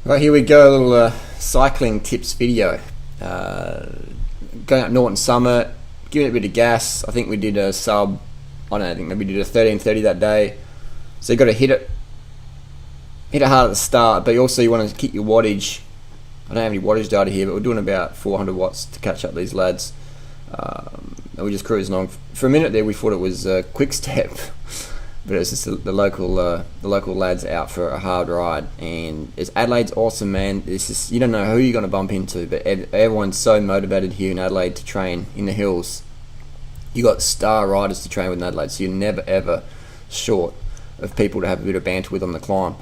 Right, here we go, a little cycling tips video. Going up Norton Summit, giving it a bit of gas. I think we did a sub, I don't know, I think maybe we did a 13:30 that day. So you got to hit it hard at the start, but you want to keep your wattage. I don't have any wattage data here, but we're doing about 400 watts to catch up these lads. And we're just cruising on. For a minute there, we thought it was Quick Step, but it's just the local lads out for a hard ride. And Adelaide's awesome, man. It's just, you don't know who you're going to bump into, but everyone's so motivated here in Adelaide to train in the hills. You got star riders to train with in Adelaide, so you're never ever short of people to have a bit of banter with on the climb.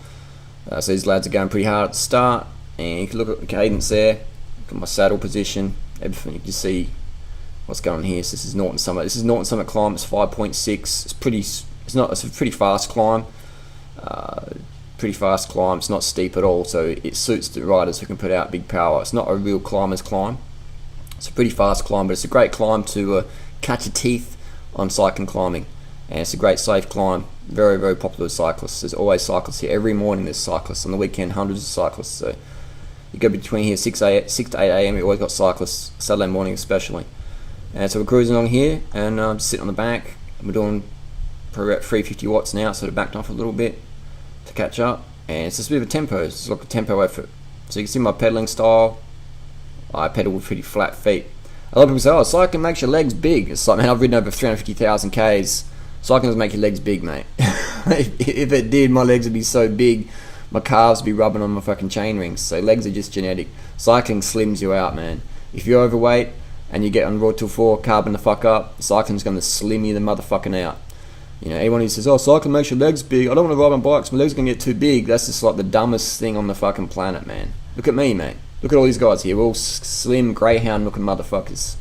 So these lads are going pretty hard at the start, and you can look at the cadence there. Look at my saddle position, everything. You can see what's going on here. So this is Norton Summit. This is Norton Summit climb. It's 5.6. It's a pretty fast climb. Pretty fast climb. It's not steep at all, so it suits the riders who can put out big power. It's not a real climber's climb. It's a pretty fast climb, but it's a great climb to cut your teeth on cycling climbing. And it's a great safe climb. Very, very popular with cyclists. There's always cyclists here. Every morning there's cyclists. On the weekend, hundreds of cyclists. So you go between here 6 to 8 a.m. You've always got cyclists, Saturday morning especially. And so we're cruising along here, and just sitting on the back. We're doing probably about 350 watts now, sort of backed off a little bit to catch up. And it's just a bit of a tempo. It's like a tempo effort. So you can see my pedaling style. I pedal with pretty flat feet. A lot of people say, oh, cycling makes your legs big. It's like, man, I've ridden over 350,000 Ks. Cycling doesn't make your legs big, mate. If it did, my legs would be so big, my calves would be rubbing on my fucking chain rings. So legs are just genetic. Cycling slims you out, man. If you're overweight and you get on Road 4, carbon the fuck up, cycling's going to slim you the motherfucking out. You know, anyone who says, oh, cycling makes your legs big, I don't want to ride on bikes, my legs are going to get too big, that's just like the dumbest thing on the fucking planet, man. Look at me, mate. Look at all these guys here. We're all slim, greyhound looking motherfuckers.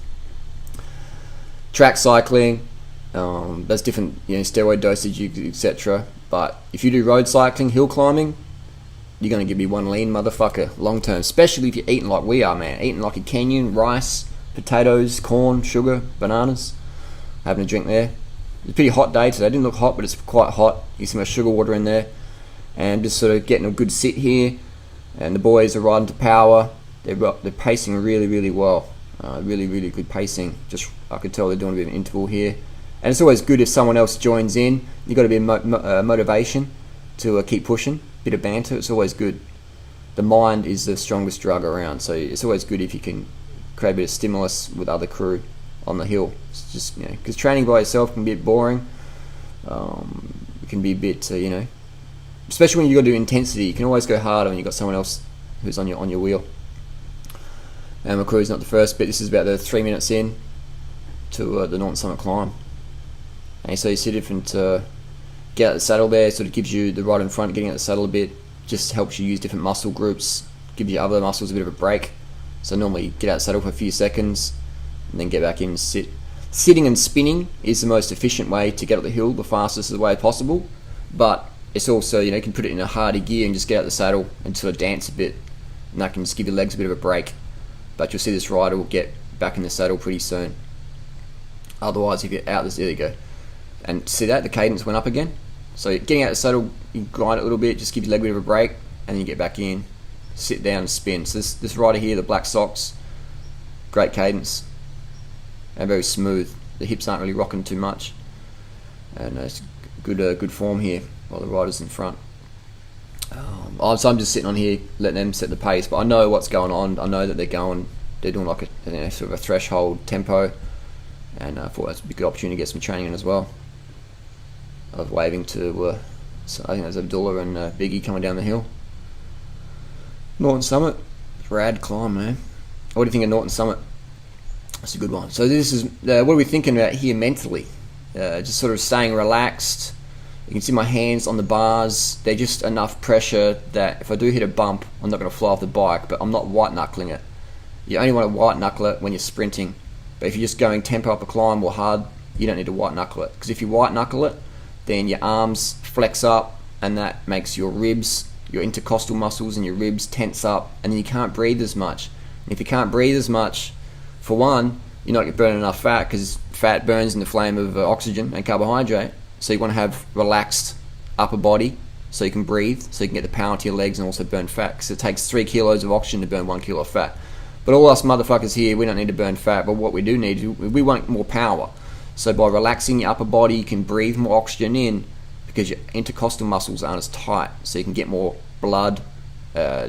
Track cycling, there's different, steroid dosage, etc. But if you do road cycling, hill climbing, you're going to be one lean motherfucker long term. Especially if you're eating like we are, man. Eating like a Kenyan, rice, potatoes, corn, sugar, bananas. Having a drink there. It's a pretty hot day today. It didn't look hot, but it's quite hot. You see my sugar water in there. And just sort of getting a good sit here. And the boys are riding to power. They're pacing really, really well. Really, really good pacing. Just I could tell they're doing a bit of an interval here. And it's always good if someone else joins in. You've got a bit of motivation to keep pushing. Bit of banter. It's always good. The mind is the strongest drug around. So it's always good if you can create a bit of stimulus with other crew on the hill. It's just, because training by yourself can be a bit boring. It can be a bit, especially when you got to do intensity. You can always go harder when you got someone else who's on your wheel. And my crew's not the first bit. This is about the 3 minutes in to the Norton Summit climb. And so you see different, get out the saddle there, sort of gives you the ride in front, getting out the saddle a bit, just helps you use different muscle groups, gives you other muscles a bit of a break. So normally get out the saddle for a few seconds, and then get back in and sit. Sitting and spinning is the most efficient way to get up the hill, the fastest way possible, but it's also, you can put it in a harder gear and just get out the saddle and sort of dance a bit, and that can just give your legs a bit of a break. But you'll see this rider will get back in the saddle pretty soon. Otherwise, if you're out there you go. And see that? The cadence went up again. So getting out the saddle, you glide it a little bit, just give your leg a bit of a break, and then you get back in, sit down and spin. So this rider here, the black socks, great cadence, and very smooth. The hips aren't really rocking too much. And it's good form here while the rider's in front. So I'm just sitting on here, letting them set the pace, but I know what's going on. I know that they're doing like a sort of a threshold tempo, and I thought that's a good opportunity to get some training in as well. I was waving to, so I think there's Abdullah and Biggie coming down the hill. Norton Summit, rad climb, man. What do you think of Norton Summit? That's a good one. So this is, what are we thinking about here mentally? Just sort of staying relaxed. You can see my hands on the bars. They're just enough pressure that if I do hit a bump, I'm not going to fly off the bike, but I'm not white knuckling it. You only want to white knuckle it when you're sprinting. But if you're just going tempo up a climb or hard, you don't need to white knuckle it. Because if you white knuckle it, then your arms flex up, and that makes your ribs, your intercostal muscles and your ribs tense up, and then you can't breathe as much. And if you can't breathe as much, for one, you're not going to burn enough fat, because fat burns in the flame of oxygen and carbohydrate. So you want to have relaxed upper body so you can breathe, so you can get the power into your legs and also burn fat, because it takes 3 kilos of oxygen to burn 1 kilo of fat. But all us motherfuckers here, we don't need to burn fat, but what we do need, we want more power. So by relaxing your upper body, you can breathe more oxygen in, because your intercostal muscles aren't as tight, so you can get more blood,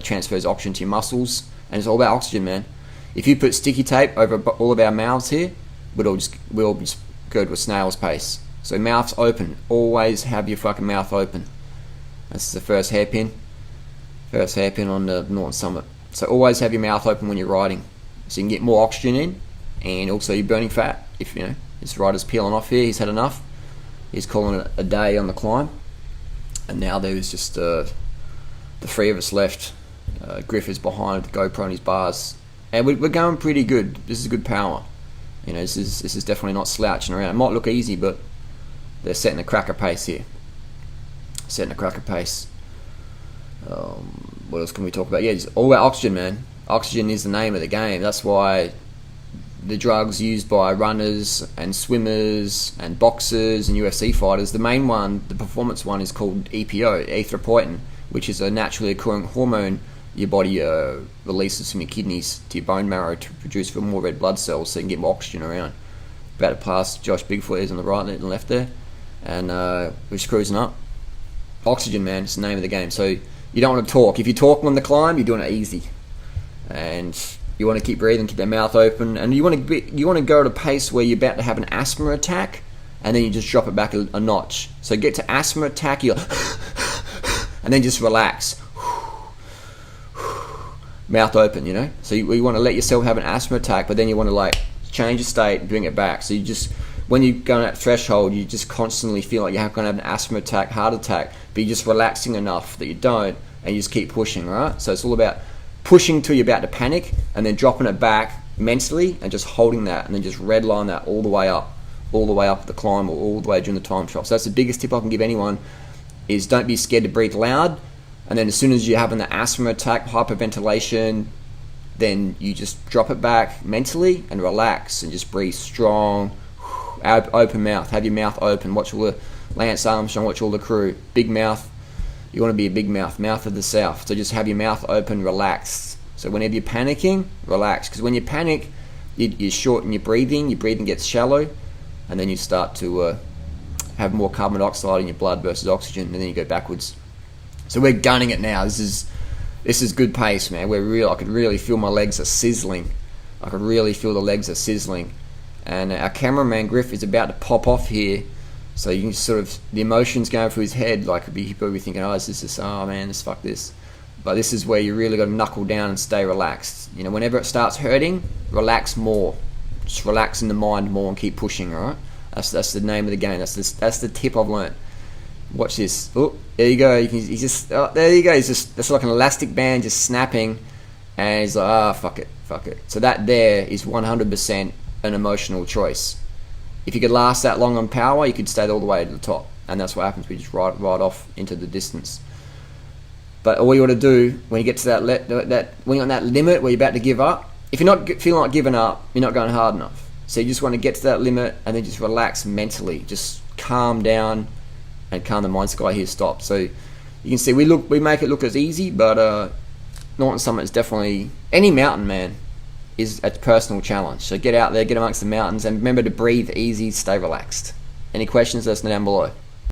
transfers oxygen to your muscles, and it's all about oxygen, man. If you put sticky tape over all of our mouths here, we'll just go to a snail's pace. So mouth's open. Always have your fucking mouth open. This is the first hairpin on the Norton Summit. So always have your mouth open when you're riding, so you can get more oxygen in, and also you're burning fat. If you know this rider's peeling off here, he's had enough. He's calling it a day on the climb, and now there's just the 3 of us left. Griff is behind with the GoPro and his bars, and we're going pretty good. This is good power. You know, this is definitely not slouching around. It might look easy, but they're setting a cracker pace here. Setting a cracker pace. What else can we talk about? Yeah, it's all about oxygen, man. Oxygen is the name of the game. That's why the drugs used by runners and swimmers and boxers and UFC fighters, the main one, the performance one, is called EPO, erythropoietin, which is a naturally occurring hormone your body releases from your kidneys to your bone marrow to produce more red blood cells, so you can get more oxygen around. About to pass Josh Bigfoot, is on the right and left there, and we're just cruising up. Oxygen, man, it's the name of the game. So you don't want to talk. If you're talking on the climb, you're doing it easy, and you want to keep breathing, keep that mouth open, and you want to go at a pace where you're about to have an asthma attack, and then you just drop it back a notch. So get to asthma attack, you and then just relax. Mouth open, you know. So you want to let yourself have an asthma attack, but then you want to like change your state and bring it back. So you just, when you go on that threshold, you just constantly feel like you're going to have an asthma attack, heart attack, but you're just relaxing enough that you don't, and you just keep pushing, right? So it's all about pushing till you're about to panic, and then dropping it back mentally, and just holding that, and then just redline that all the way up the climb, or all the way during the time trial. So that's the biggest tip I can give anyone, is don't be scared to breathe loud. And then as soon as you're having the asthma attack, hyperventilation, then you just drop it back mentally and relax and just breathe strong, open mouth. Have your mouth open. Watch all the Lance Armstrong, watch all the crew. Big mouth. You want to be a big mouth, mouth of the South. So just have your mouth open, relaxed. So whenever you're panicking, relax. Because when you panic, you shorten your breathing gets shallow, and then you start to have more carbon dioxide in your blood versus oxygen, and then you go backwards. So we're gunning it now. This is good pace, man. I could really feel my legs are sizzling. I could really feel the legs are sizzling. And our cameraman Griff is about to pop off here. So you can sort of, the emotions going through his head, like he'd probably be thinking, oh man, fuck this. But this is where you really got to knuckle down and stay relaxed. You know, whenever it starts hurting, relax more. Just relax in the mind more and keep pushing, alright? That's the name of the game. That's the tip I've learnt. Watch this. Oh, there you go. He's just, there you go. That's like an elastic band just snapping, and he's like, fuck it. So that there is 100% an emotional choice. If you could last that long on power, you could stay all the way to the top, and that's what happens. We just ride off into the distance. But all you want to do when you get to that when you're on that limit where you're about to give up, if you're not feeling like giving up, you're not going hard enough. So you just want to get to that limit and then just relax mentally, just calm down. And calm the mind. Sky here stopped. So you can see we make it look as easy, but Norton Summit is definitely, any mountain, man, is a personal challenge. So get out there, get amongst the mountains, and remember to breathe easy, stay relaxed. Any questions? Let us know down below.